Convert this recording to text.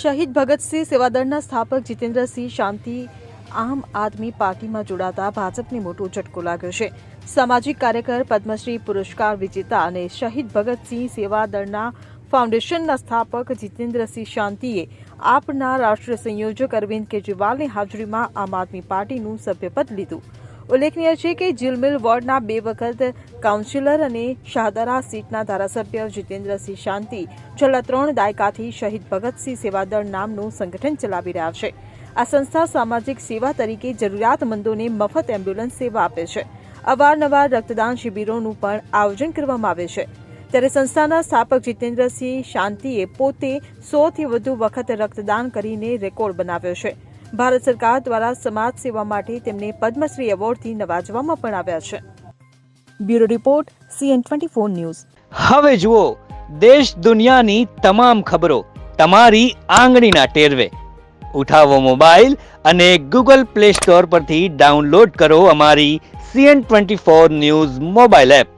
શહીદ ભગતસિંહ સેવાદળના સ્થાપક જીતેન્દ્રસિંહ શાંતિ આમ આદમી પાર્ટીમાં જોડાતા ભાજપને મોટો ઝટકો લાગ્યો છે. સામાજિક કાર્યકર, પદ્મશ્રી પુરસ્કાર વિજેતા અને શહીદ ભગતસિંહ સેવાદળના ફાઉન્ડેશનના સ્થાપક જીતેન્દ્રસિંહ શાંતિએ આપના રાષ્ટ્રીય સંયોજક અરવિંદ કેજરીવાલની હાજરીમાં આમ આદમી પાર્ટીનું સભ્યપદ લીધું. ઉલ્લેખનીય છે કે જીલમિલ વોર્ડના 2 વખત કાઉન્સિલર અને શાહદરા સીટના ધારાસભ્ય જીતેન્દ્રસિંહ શાંતિ છેલ્લા 3 દાયકાથી શહીદ ભગતસિંહ સેવાદળ નામનું સંગઠન ચલાવી રહ્યા છે. આ સંસ્થા સામાજિક સેવા તરીકે જરૂરિયાતમંદોને મફત એમ્બ્યુલન્સ સેવા આપે છે. અવારનવાર રક્તદાન શિબિરોનું પણ આયોજન કરવામાં આવે છે. ત્યારે સંસ્થાના સ્થાપક જીતેન્દ્રસિંહ શાંતિએ પોતે 100થી વધુ વખત રક્તદાન કરીને રેકોર્ડ બનાવ્યો છે. ભારત સરકાર દ્વારા સમાજ સેવા માટે તેમને પદ્મશ્રી એવોર્ડથી નવાજવામાં પણ આવ્યા છે. Bureau report CN24 news. હવે જુઓ દેશ દુનિયાની તમામ ખબરો તમારી આંગળીના ટેરવે. ઉઠાવો મોબાઈલ અને Google Play Store પરથી ડાઉનલોડ કરો અમારી CN24 ન્યૂઝ મોબાઈલ એપ.